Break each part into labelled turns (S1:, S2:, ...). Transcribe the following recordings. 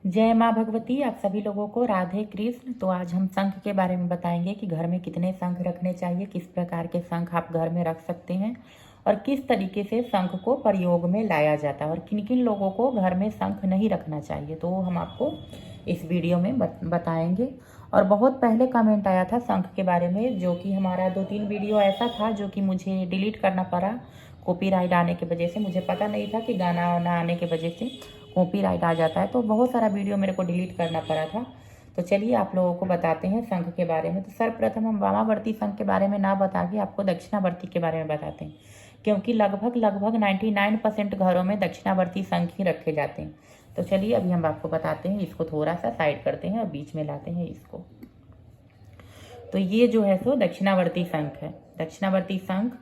S1: जय माँ भगवती। आप सभी लोगों को राधे कृष्ण। तो आज हम शंख के बारे में बताएंगे कि घर में कितने शंख रखने चाहिए, किस प्रकार के शंख आप घर में रख सकते हैं और किस तरीके से शंख को प्रयोग में लाया जाता है और किन किन लोगों को घर में शंख नहीं रखना चाहिए, तो वो हम आपको इस वीडियो में बताएंगे। और बहुत पहले कमेंट आया था शंख के बारे में, जो कि हमारा 2-3 वीडियो ऐसा था जो कि मुझे डिलीट करना पड़ा कॉपीराइट आने की वजह से। मुझे पता नहीं था कि गाना ना आने की वजह से कॉपीराइट आ जाता है, तो बहुत सारा वीडियो मेरे को डिलीट करना पड़ा था। तो चलिए आप लोगों को बताते हैं शंख के बारे में। तो सर्वप्रथम हम वामावर्ती शंख के बारे में ना बता के आपको दक्षिणावर्ती के बारे में बताते हैं, क्योंकि लगभग 99% घरों में दक्षिणावर्ती शंख ही रखे जाते हैं। तो चलिए अभी हम आपको बताते हैं। इसको थोड़ा सा साइड करते हैं और बीच में लाते हैं इसको। तो ये जो है सो दक्षिणावर्ती शंख है। दक्षिणावर्ती शंख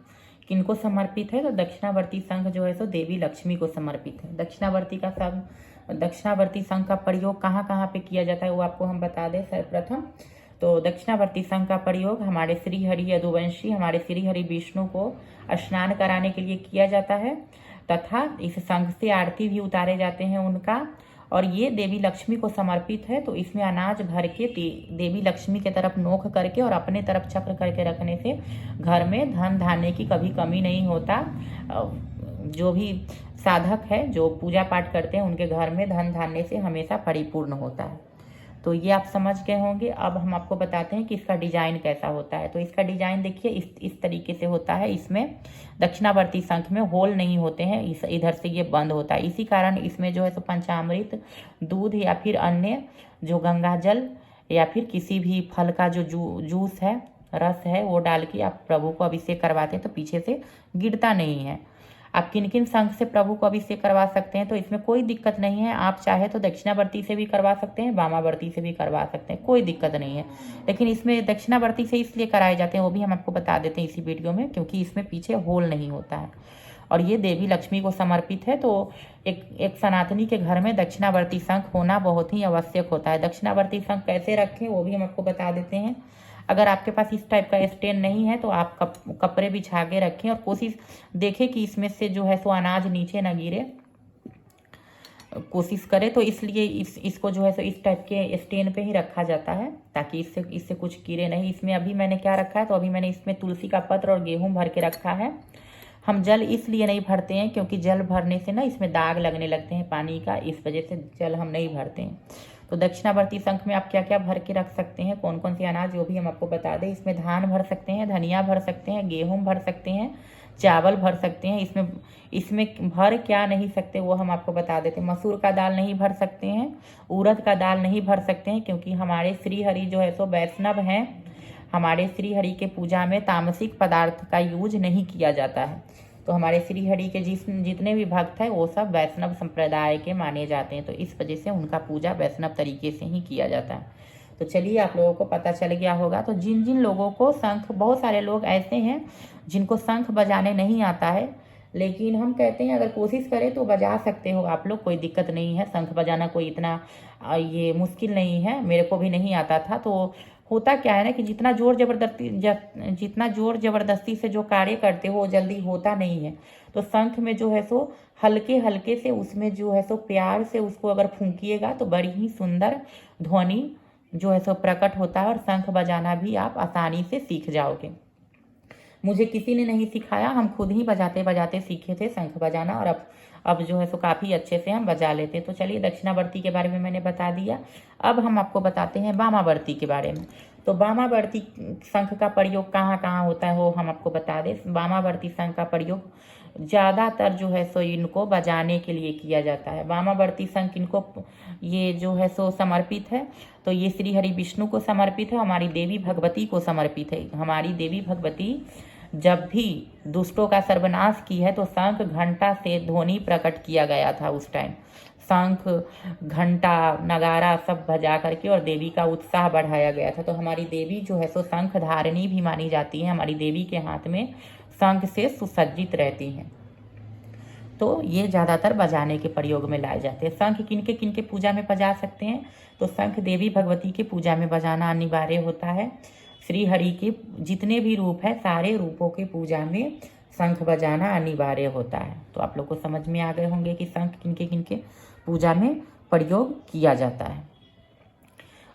S1: किनको समर्पित है? तो दक्षिणावर्ती शंख जो है सो देवी लक्ष्मी को समर्पित है। दक्षिणावर्ती शंख का प्रयोग कहाँ कहाँ पे किया जाता है वो आपको हम बता दें सर्वप्रथम। तो दक्षिणावर्ती शंख का प्रयोग हमारे श्री हरि यदुवंशी, हमारे श्री हरि विष्णु को स्नान कराने के लिए किया जाता है, तथा इस शंख से आरती भी उतारे जाते हैं उनका। और ये देवी लक्ष्मी को समर्पित है। तो इसमें अनाज भर के देवी लक्ष्मी के तरफ नोक करके और अपने तरफ चक्र करके रखने से घर में धन धान्य की कभी कमी नहीं होता। जो भी साधक है, जो पूजा पाठ करते हैं, उनके घर में धन धान्य से हमेशा परिपूर्ण होता है। तो ये आप समझ गए होंगे। अब हम आपको बताते हैं कि इसका डिजाइन कैसा होता है। तो इसका डिजाइन देखिए इस तरीके से होता है। इसमें दक्षिणावर्ती शंख में होल नहीं होते हैं, इधर से ये बंद होता है। इसी कारण इसमें जो है सो पंचामृत, दूध या फिर अन्य जो गंगा जल या फिर किसी भी फल का जो जूस है, रस है, वो डाल के आप प्रभु को अभिषेक करवाते हैं तो पीछे से गिरता नहीं है। आप किन किन शंख से प्रभु को अभिषेक करवा सकते हैं? तो इसमें कोई दिक्कत नहीं है। आप चाहे तो दक्षिणावर्ती से भी करवा सकते हैं, वामावर्ती से भी करवा सकते हैं, कोई दिक्कत नहीं है। लेकिन इसमें दक्षिणावर्ती से इसलिए कराए जाते हैं, वो भी हम आपको बता देते हैं इसी वीडियो में, क्योंकि इसमें पीछे होल नहीं होता है और ये देवी लक्ष्मी को समर्पित है। तो एक सनातनी के घर में दक्षिणावर्ती शंख होना बहुत ही आवश्यक होता है। दक्षिणावर्ती शंख कैसे रखें वो भी हम आपको बता देते हैं। अगर आपके पास इस टाइप का स्टैंड नहीं है तो आप कपड़े बिछा के रखें और कोशिश देखें कि इसमें से जो है सो अनाज नीचे ना गिरे, कोशिश करें। तो इसलिए इसको जो है सो इस टाइप के स्टैंड पे ही रखा जाता है, ताकि इससे कुछ गिरे नहीं। इसमें अभी मैंने क्या रखा है? तो अभी मैंने इसमें तुलसी का पत्र और गेहूं भर के रखा है। हम जल इसलिए नहीं भरते हैं क्योंकि जल भरने से ना इसमें दाग लगने लगते हैं पानी का, इस वजह से जल हम नहीं भरते हैं। तो दक्षिणावर्ती शंख में आप क्या क्या भर के रख सकते हैं, कौन कौन से अनाज, वो भी हम आपको बता दें। इसमें धान भर सकते हैं, धनिया भर सकते हैं, गेहूं भर सकते हैं, चावल भर सकते हैं। इसमें भर क्या नहीं सकते वो हम आपको बता देते हैं। मसूर का दाल नहीं भर सकते हैं, उड़द का दाल नहीं भर सकते हैं, क्योंकि हमारे श्री हरि जो है सो वैष्णव हैं। हमारे श्री हरि के पूजा में तामसिक पदार्थ का यूज नहीं किया जाता है। तो हमारे श्री हरि के जितने भी भक्त हैं वो सब वैष्णव संप्रदाय के माने जाते हैं, तो इस वजह से उनका पूजा वैष्णव तरीके से ही किया जाता है। तो चलिए आप लोगों को पता चल गया होगा। तो जिन जिन लोगों को शंख, बहुत सारे लोग ऐसे हैं जिनको शंख बजाने नहीं आता है, लेकिन हम कहते हैं अगर कोशिश करें तो बजा सकते हो आप लोग, कोई दिक्कत नहीं है। शंख बजाना कोई इतना ये मुश्किल नहीं है, मेरे को भी नहीं आता था। तो होता क्या है ना कि जितना जोर जबरदस्ती से जो कार्य करते हो वो जल्दी होता नहीं है। तो शंख में जो है सो हल्के हल्के से उसमें जो है सो प्यार से उसको अगर फूंकिएगा तो बड़ी ही सुंदर ध्वनि जो है सो प्रकट होता है और शंख बजाना भी आप आसानी से सीख जाओगे। मुझे किसी ने नहीं सिखाया, हम खुद ही बजाते बजाते सीखे थे शंख बजाना, और अब जो है सो काफ़ी अच्छे से हम बजा लेते। तो चलिए दक्षिणावर्ती के बारे में मैंने बता दिया। अब हम आपको बताते हैं वामावर्ती के बारे में। तो वामावर्ती शंख का प्रयोग कहाँ कहाँ होता है वो हम आपको बता दें। वामावर्ती शंख का प्रयोग ज़्यादातर जो है सो इनको बजाने के लिए किया जाता है। वामावर्ती शंख इनको ये जो है सो समर्पित है। तो ये श्री हरि विष्णु को समर्पित है, हमारी देवी भगवती को समर्पित है। हमारी देवी भगवती जब भी दुष्टों का सर्वनाश की है तो शंख घंटा से ध्वनि प्रकट किया गया था। उस टाइम शंख घंटा नगारा सब बजा करके और देवी का उत्साह बढ़ाया गया था। तो हमारी देवी जो है सो शंख धारिणी भी मानी जाती है। हमारी देवी के हाथ में शंख से सुसज्जित रहती हैं। तो ये ज़्यादातर बजाने के प्रयोग में लाए जाते हैं। शंख किनके पूजा में बजा सकते हैं? तो शंख देवी भगवती के पूजा में बजाना अनिवार्य होता है। श्री हरि के जितने भी रूप है सारे रूपों के पूजा में शंख बजाना अनिवार्य होता है। तो आप लोग को समझ में आ गए होंगे कि शंख किनके पूजा में प्रयोग किया जाता है।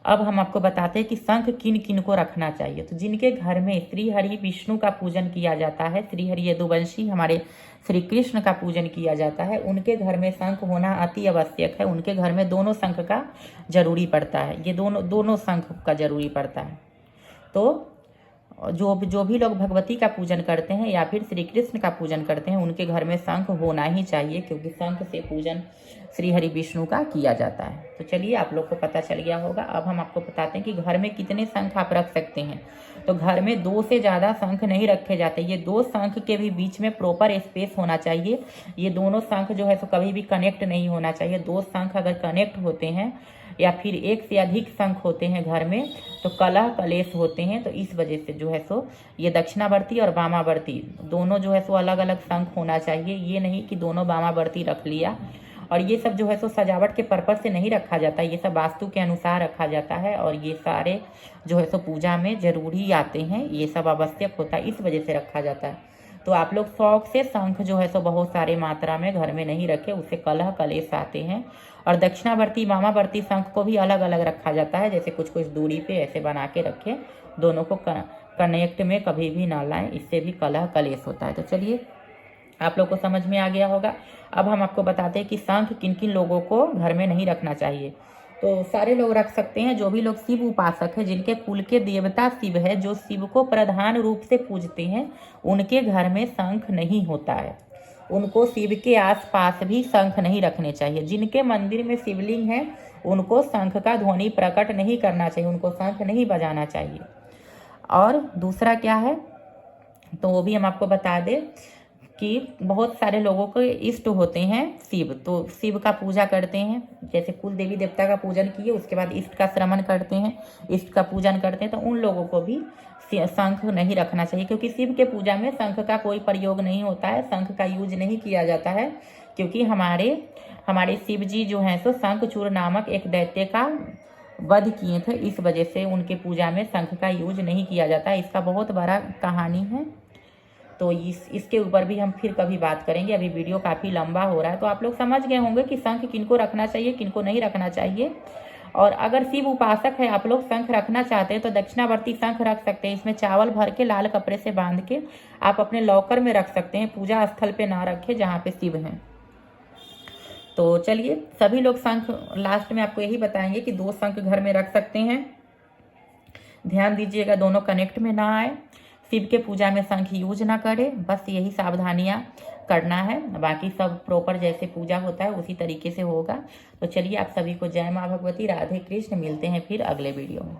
S1: अब हम आपको बताते हैं कि शंख किन किन को रखना चाहिए। तो जिनके घर में श्री हरि विष्णु का पूजन किया जाता है, श्री हरि यदुवंशी हमारे श्री कृष्ण का पूजन किया जाता है, उनके घर में शंख होना अति आवश्यक है। उनके घर में दोनों शंख का जरूरी पड़ता है, ये दोनों शंख का जरूरी पड़ता है। तो जो भी लोग भगवती का पूजन करते हैं या फिर श्री कृष्ण का पूजन करते हैं, उनके घर में शंख होना ही चाहिए, क्योंकि शंख से पूजन श्री हरि विष्णु का किया जाता है। तो चलिए, आप लोग को पता चल गया होगा। अब हम आपको बताते हैं कि घर में कितने शंख आप रख सकते हैं। तो घर में 2 से ज़्यादा शंख नहीं रखे जाते। ये 2 शंख के भी बीच में प्रॉपर स्पेस होना चाहिए। ये दोनों शंख जो है तो कभी भी कनेक्ट नहीं होना चाहिए। 2 शंख अगर कनेक्ट होते हैं या फिर 1 से अधिक शंख होते हैं घर में, तो कलह कलेश होते हैं। तो इस वजह से जो है सो ये दक्षिणावर्ती और वामावर्ती दोनों जो है सो अलग अलग शंख होना चाहिए। ये नहीं कि दोनों वामावर्ती रख लिया। और ये सब जो है सो सजावट के पर्पज से नहीं रखा जाता, ये सब वास्तु के अनुसार रखा जाता है। और ये सारे जो है सो पूजा में जरूरी आते हैं, ये सब आवश्यक होता है, इस वजह से रखा जाता है। तो आप लोग शौक से शंख जो है सो बहुत सारे मात्रा में घर में नहीं रखे, उससे कलह कलेश आते हैं। और दक्षिणावर्ती वामावर्ती शंख को भी अलग अलग रखा जाता है, जैसे कुछ दूरी पे ऐसे बना के रखे, दोनों को कनेक्ट में कभी भी ना लाएं, इससे भी कलह कलेश होता है। तो चलिए, आप लोग को समझ में आ गया होगा। अब हम आपको बताते हैं कि शंख किन किन लोगों को घर में नहीं रखना चाहिए। तो सारे लोग रख सकते हैं, जो भी लोग शिव उपासक है, जिनके कुल के देवता शिव है, जो शिव को प्रधान रूप से पूजते हैं, उनके घर में शंख नहीं होता है। उनको शिव के आसपास भी शंख नहीं रखने चाहिए। जिनके मंदिर में शिवलिंग है, उनको शंख का ध्वनि प्रकट नहीं करना चाहिए, उनको शंख नहीं बजाना चाहिए। और दूसरा क्या है, तो वो भी हम आपको बता दें कि बहुत सारे लोगों के इष्ट होते हैं शिव, तो शिव का पूजा करते हैं। जैसे कुल देवी देवता का पूजन किए, उसके बाद इष्ट का श्रवण करते हैं, इष्ट का पूजन करते हैं, तो उन लोगों को भी शंख नहीं रखना चाहिए, क्योंकि शिव के पूजा में शंख का कोई प्रयोग नहीं होता है, शंख का यूज नहीं किया जाता है। क्योंकि हमारे शिव जी जो हैं सो शंखचूड़ नामक एक दैत्य का वध किए थे, इस वजह से उनके पूजा में शंख का यूज नहीं किया जाता है। इसका बहुत बड़ा कहानी है, तो इसके ऊपर भी हम फिर कभी बात करेंगे। अभी वीडियो काफ़ी लंबा हो रहा है, तो आप लोग समझ गए होंगे कि शंख किनको रखना चाहिए, किनको नहीं रखना चाहिए। और अगर शिव उपासक है, आप लोग शंख रखना चाहते हैं, तो दक्षिणावर्ती शंख रख सकते हैं। इसमें चावल भर के लाल कपड़े से बांध के आप अपने लॉकर में रख सकते हैं, पूजा स्थल पे ना रखें जहाँ पे शिव हैं। तो चलिए, सभी लोग शंख, लास्ट में आपको यही बताएंगे कि 2 शंख घर में रख सकते हैं। ध्यान दीजिएगा, दोनों कनेक्ट में ना आए। शिव के पूजा में शंख यूज ना करें, बस यही सावधानियां करना है। बाकी सब प्रॉपर जैसे पूजा होता है उसी तरीके से होगा। तो चलिए, आप सभी को जय माँ भगवती, राधे कृष्ण। मिलते हैं फिर अगले वीडियो में।